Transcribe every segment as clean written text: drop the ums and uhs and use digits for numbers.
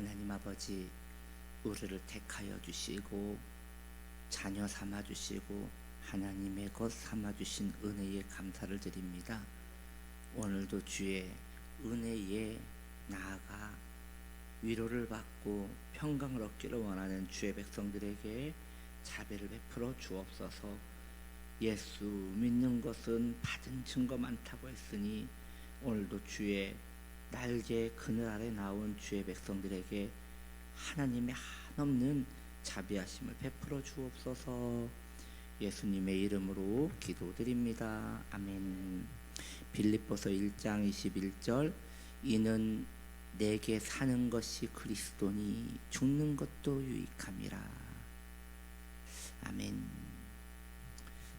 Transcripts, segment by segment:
하나님 아버지, 우리를 택하여 주시고 자녀 삼아 주시고 하나님의 것 삼아 주신 은혜에 감사를 드립니다. 오늘도 주의 은혜에 나아가 위로를 받고 평강을 얻기를 원하는 주의 백성들에게 자비를 베풀어 주옵소서. 예수 믿는 것은 받은 증거 많다고 했으니 오늘도 주의 날개 그늘 아래 나온 주의 백성들에게 하나님의 한없는 자비하심을 베풀어 주옵소서. 예수님의 이름으로 기도드립니다. 아멘. 빌립보서 1장 21절, 이는 내게 사는 것이 그리스도니 죽는 것도 유익함이라. 아멘.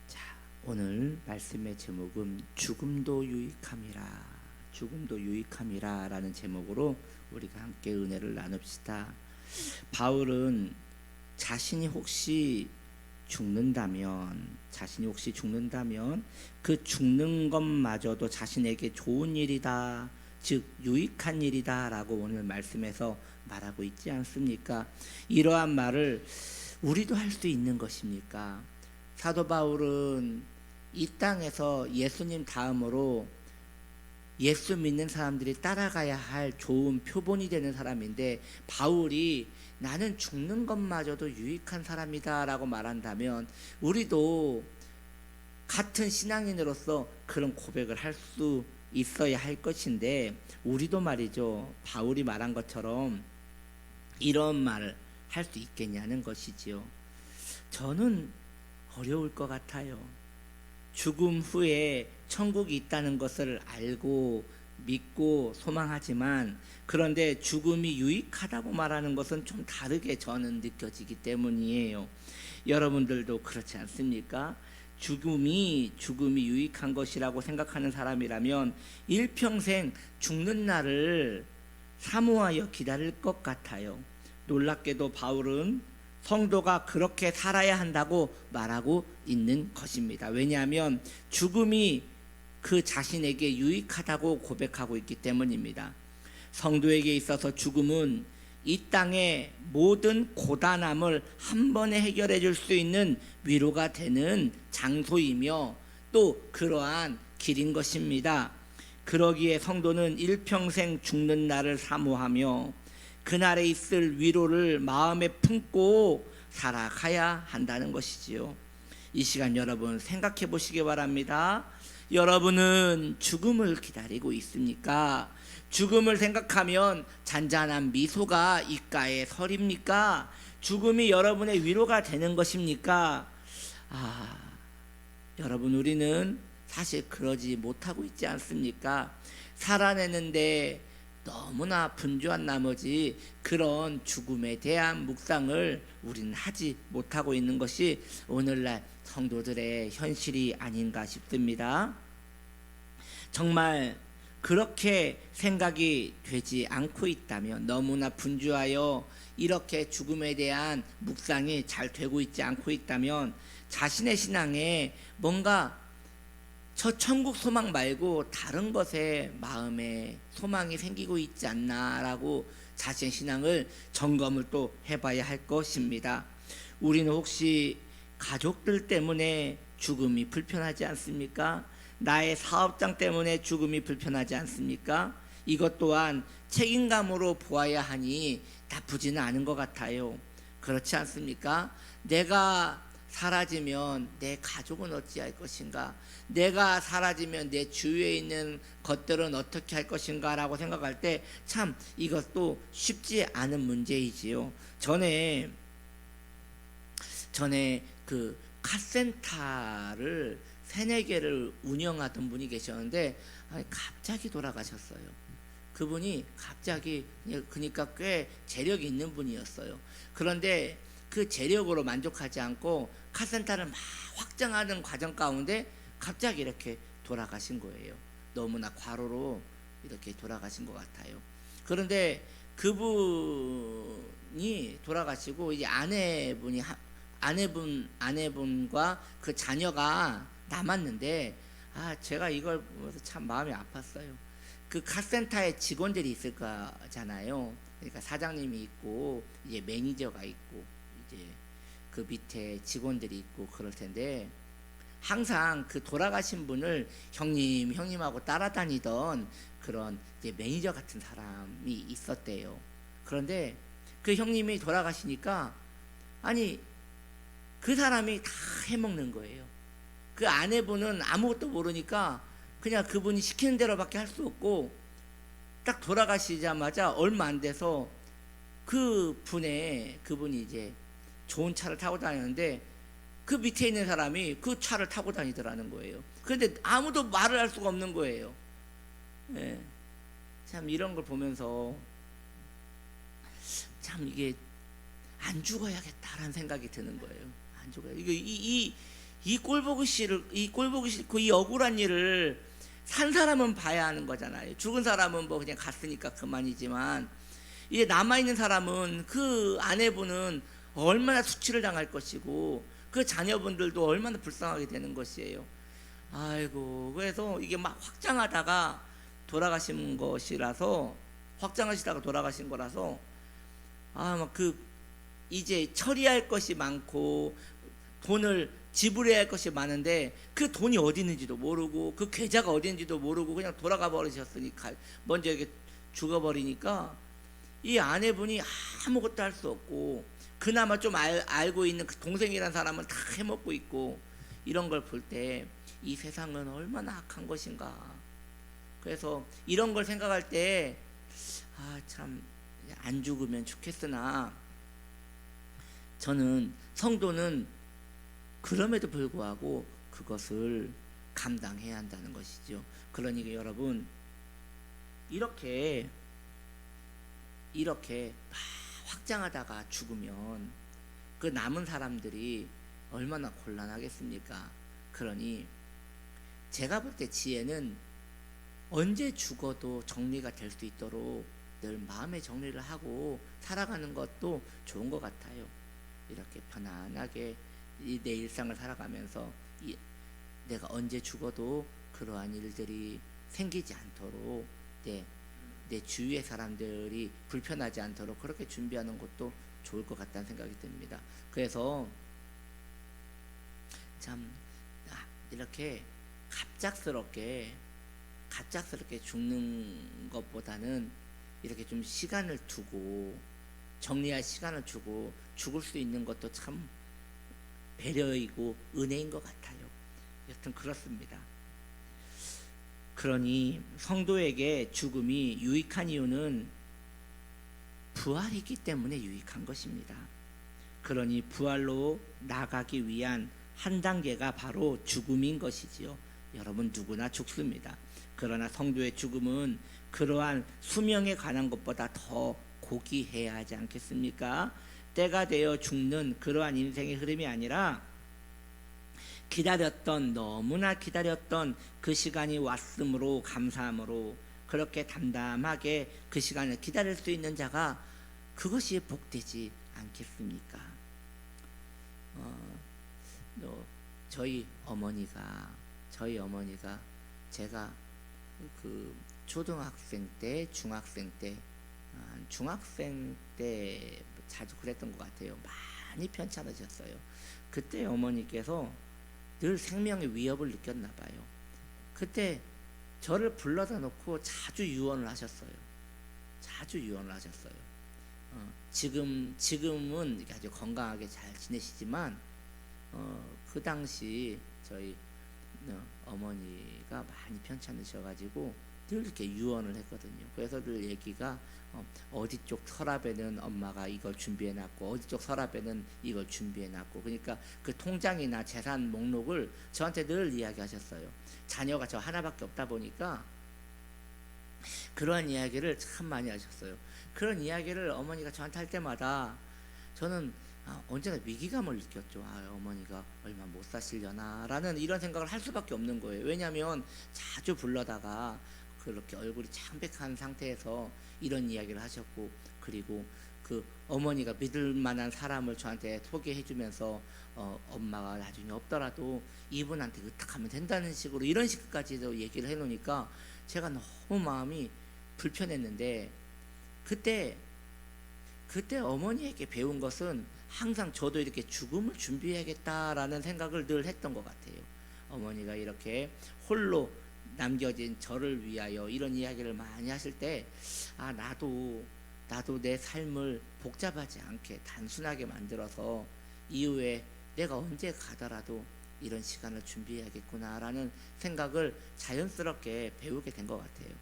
자, 오늘 말씀의 제목은 죽음도 유익함이라, 죽음도 유익함이라 라는 제목으로 우리가 함께 은혜를 나눕시다. 바울은 자신이 혹시 죽는다면 그 죽는 것마저도 자신에게 좋은 일이다, 즉 유익한 일이다 라고 오늘 말씀에서 말하고 있지 않습니까? 이러한 말을 우리도 할 수 있는 것입니까? 사도 바울은 이 땅에서 예수님 다음으로 예수 믿는 사람들이 따라가야 할 좋은 표본이 되는 사람인데, 바울이 나는 죽는 것마저도 유익한 사람이다 라고 말한다면 우리도 같은 신앙인으로서 그런 고백을 할 수 있어야 할 것인데, 우리도 말이죠, 바울이 말한 것처럼 이런 말을 할 수 있겠냐는 것이지요. 저는 어려울 것 같아요. 죽음 후에 천국이 있다는 것을 알고 믿고 소망하지만, 그런데 죽음이 유익하다고 말하는 것은 좀 다르게 저는 느껴지기 때문이에요. 여러분들도 그렇지 않습니까? 죽음이 유익한 것이라고 생각하는 사람이라면 일평생 죽는 날을 사모하여 기다릴 것 같아요. 놀랍게도 바울은 성도가 그렇게 살아야 한다고 말하고 있는 것입니다. 왜냐하면 죽음이 그 자신에게 유익하다고 고백하고 있기 때문입니다. 성도에게 있어서 죽음은 이 땅의 모든 고단함을 한 번에 해결해 줄 수 있는 위로가 되는 장소이며 또 그러한 길인 것입니다. 그러기에 성도는 일평생 죽는 날을 사모하며 그날에 있을 위로를 마음에 품고 살아가야 한다는 것이지요. 이 시간 여러분 생각해 보시기 바랍니다. 여러분은 죽음을 기다리고 있습니까? 죽음을 생각하면 잔잔한 미소가 입가에 서립니까? 죽음이 여러분의 위로가 되는 것입니까? 여러분, 우리는 사실 그러지 못하고 있지 않습니까? 살아내는데 너무나 분주한 나머지 그런 죽음에 대한 묵상을 우리는 하지 못하고 있는 것이 오늘날 성도들의 현실이 아닌가 싶습니다. 정말 그렇게 생각이 되지 않고 있다면, 너무나 분주하여 이렇게 죽음에 대한 묵상이 잘 되고 있지 않고 있다면 자신의 신앙에 뭔가 저 천국 소망 말고 다른 것에 마음에 소망이 생기고 있지 않나라고 자신의 신앙을 점검을 또 해봐야 할 것입니다. 우리는 혹시 가족들 때문에 죽음이 불편하지 않습니까? 나의 사업장 때문에 죽음이 불편하지 않습니까? 이것 또한 책임감으로 보아야 하니 나쁘지는 않은 것 같아요. 그렇지 않습니까? 내가 사라지면 내 가족은 어찌할 것인가? 내가 사라지면 내 주위에 있는 것들은 어떻게 할 것인가 라고 생각할 때 참 이것도 쉽지 않은 문제이지요. 전에 그 카센터를 3-4개를 운영하던 분이 계셨는데 갑자기 돌아가셨어요. 그분이 갑자기, 그러니까 꽤 재력이 있는 분이었어요. 그런데 그 재력으로 만족하지 않고 카센터를 막 확장하는 과정 가운데 갑자기 이렇게 돌아가신 거예요. 너무나 과로로 이렇게 돌아가신 것 같아요. 그런데 그분이 돌아가시고 이제 아내분과 그 자녀가 남았는데, 제가 이걸 보면서 참 마음이 아팠어요. 그 카센터에 직원들이 있을 거잖아요. 그러니까 사장님이 있고 이제 매니저가 있고 이제 그 밑에 직원들이 있고 그럴 텐데 항상 그 돌아가신 분을 형님 형님하고 따라다니던 그런 이제 매니저 같은 사람이 있었대요. 그런데 그 형님이 돌아가시니까 아니 그 사람이 다 해먹는 거예요. 그 아내분은 아무것도 모르니까 그냥 그분이 시키는 대로밖에 할 수 없고 딱 돌아가시자마자 얼마 안 돼서 그분이 이제 좋은 차를 타고 다니는데 그 밑에 있는 사람이 그 차를 타고 다니더라는 거예요. 그런데 아무도 말을 할 수가 없는 거예요. 예. 참 이런 걸 보면서 참 이게 안 죽어야겠다라는 생각이 드는 거예요. 안 죽어야. 이 꼴 보기 싫고 이 억울한 일을 산 사람은 봐야 하는 거잖아요. 죽은 사람은 뭐 그냥 갔으니까 그만이지만 이제 남아 있는 사람은 그 아내분은 얼마나 수치를 당할 것이고 그 자녀분들도 얼마나 불쌍하게 되는 것이에요. 아이고 그래서 이게 막 확장하다가 돌아가신 것이라서 확장하시다가 돌아가신 거라서 막 그 이제 처리할 것이 많고 돈을 지불해야 할 것이 많은데 그 돈이 어디 있는지도 모르고 그 계좌가 어디 있는지도 mo르고 그냥 돌아가 버리셨으니까 먼저 이렇게 죽어버리니까 이 아내분이 아무것도 할 수 없고 그나마 좀 알고 있는 그 동생이라는 사람은 다 해먹고 있고 이런 걸 볼 때 이 세상은 얼마나 악한 것인가. 그래서 이런 걸 생각할 때 참 안 죽으면 좋겠으나 저는 성도는 그럼에도 불구하고 그것을 감당해야 한다는 것이죠. 그러니까 여러분 이렇게 막 확장하다가 죽으면 그 남은 사람들이 얼마나 곤란하겠습니까? 그러니 제가 볼 때 지혜는 언제 죽어도 정리가 될 수 있도록 늘 마음의 정리를 하고 살아가는 것도 좋은 것 같아요. 이렇게 편안하게 내 일상을 살아가면서 내가 언제 죽어도 그러한 일들이 생기지 않도록 내 주위의 사람들이 불편하지 않도록 그렇게 준비하는 것도 좋을 것 같다는 생각이 듭니다. 그래서 참 이렇게 갑작스럽게 죽는 것보다는 이렇게 좀 시간을 두고 정리할 시간을 주고 죽을 수 있는 것도 참 배려이고 은혜인 것 같아요. 여튼 그렇습니다. 그러니 성도에게 죽음이 유익한 이유는 부활이 있기 때문에 유익한 것입니다. 그러니 부활로 나가기 위한 한 단계가 바로 죽음인 것이지요. 여러분 누구나 죽습니다. 그러나 성도의 죽음은 그러한 수명에 관한 것보다 더 고귀해야 하지 않겠습니까? 때가 되어 죽는 그러한 인생의 흐름이 아니라 너무나 기다렸던 그 시간이 왔으므로 감사함으로 그렇게 담담하게 그 시간을 기다릴 수 있는 자가 그것이 복되지 않겠습니까? 저희 어머니가 제가 그 초등학생 때 중학생 때 자주 그랬던 것 같아요. 많이 편찮으셨어요. 그때 어머니께서 늘 생명의 위협을 느꼈나 봐요. 그때 저를 불러다 놓고 자주 유언을 하셨어요. 지금은 아주 건강하게 잘 지내시지만 그 당시 저희 어머니가 많이 편찮으셔가지고 늘 이렇게 유언을 했거든요. 그래서 늘 얘기가 어디 쪽 서랍에는 엄마가 이걸 준비해놨고 어디 쪽 서랍에는 이걸 준비해놨고 그러니까 그 통장이나 재산 목록을 저한테 늘 이야기하셨어요. 자녀가 저 하나밖에 없다 보니까 그러한 이야기를 참 많이 하셨어요. 그런 이야기를 어머니가 저한테 할 때마다 저는 언제나 위기감을 느꼈죠. 어머니가 얼마 못 사시려나 라는 이런 생각을 할 수밖에 없는 거예요. 왜냐하면 자주 불러다가 그렇게 얼굴이 창백한 상태에서 이런 이야기를 하셨고 그리고 그 어머니가 믿을 만한 사람을 저한테 소개해 주면서 엄마가 나중에 없더라도 이분한테 의탁하면 된다는 식으로 이런 식까지도 얘기를 해놓으니까 제가 너무 마음이 불편했는데 그때 그때 어머니에게 배운 것은 항상 저도 이렇게 죽음을 준비해야겠다라는 생각을 늘 했던 것 같아요. 어머니가 이렇게 홀로 남겨진 저를 위하여 이런 이야기를 많이 하실 때, 아, 나도 내 삶을 복잡하지 않게 단순하게 만들어서 이후에 내가 언제 가더라도 이런 시간을 준비해야겠구나라는 생각을 자연스럽게 배우게 된 것 같아요.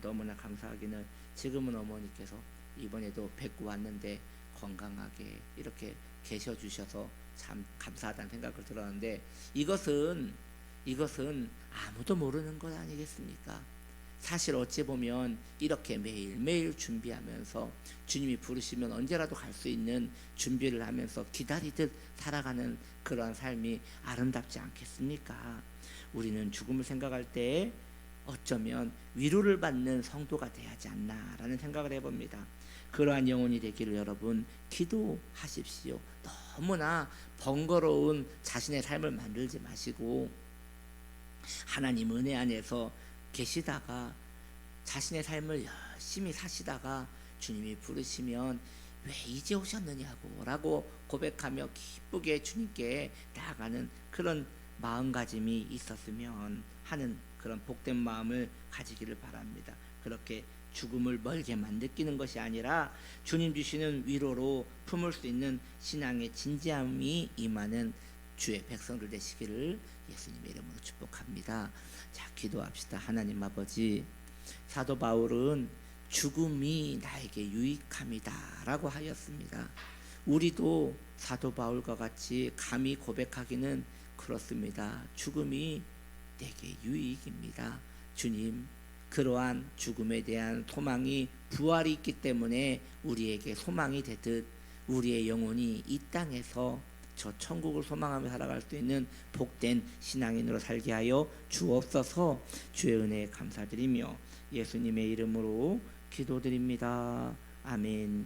너무나 감사하기는 지금은 어머니께서 이번에도 뵙고 왔는데 건강하게 이렇게 계셔 주셔서 참 감사하다는 생각을 들었는데, 이것은 아무도 모르는 것 아니겠습니까? 사실 어찌 보면 이렇게 매일매일 준비하면서 주님이 부르시면 언제라도 갈 수 있는 준비를 하면서 기다리듯 살아가는 그러한 삶이 아름답지 않겠습니까? 우리는 죽음을 생각할 때 어쩌면 위로를 받는 성도가 돼야 하지 않나라는 생각을 해봅니다. 그러한 영혼이 되기를 여러분 기도하십시오. 너무나 번거로운 자신의 삶을 만들지 마시고 하나님 은혜 안에서 계시다가 자신의 삶을 열심히 사시다가 주님이 부르시면 왜 이제 오셨느냐고 라고 고백하며 기쁘게 주님께 나아가는 그런 마음가짐이 있었으면 하는 그런 복된 마음을 가지기를 바랍니다. 그렇게 죽음을 멀게만 느끼는 것이 아니라 주님 주시는 위로로 품을 수 있는 신앙의 진지함이 임하는 주의 백성들 되시기를 예수님의 이름으로 축복합니다. 자, 기도합시다. 하나님 아버지, 사도 바울은 죽음이 나에게 유익함이다 라고 하였습니다. 우리도 사도 바울과 같이 감히 고백하기는 그렇습니다. 죽음이 내게 유익입니다. 주님, 그러한 죽음에 대한 소망이 부활이 있기 때문에 우리에게 소망이 되듯 우리의 영혼이 이 땅에서 저 천국을 소망하며 살아갈 수 있는 복된 신앙인으로 살게 하여 주옵소서. 주의 은혜에 감사드리며 예수님의 이름으로 기도드립니다. 아멘.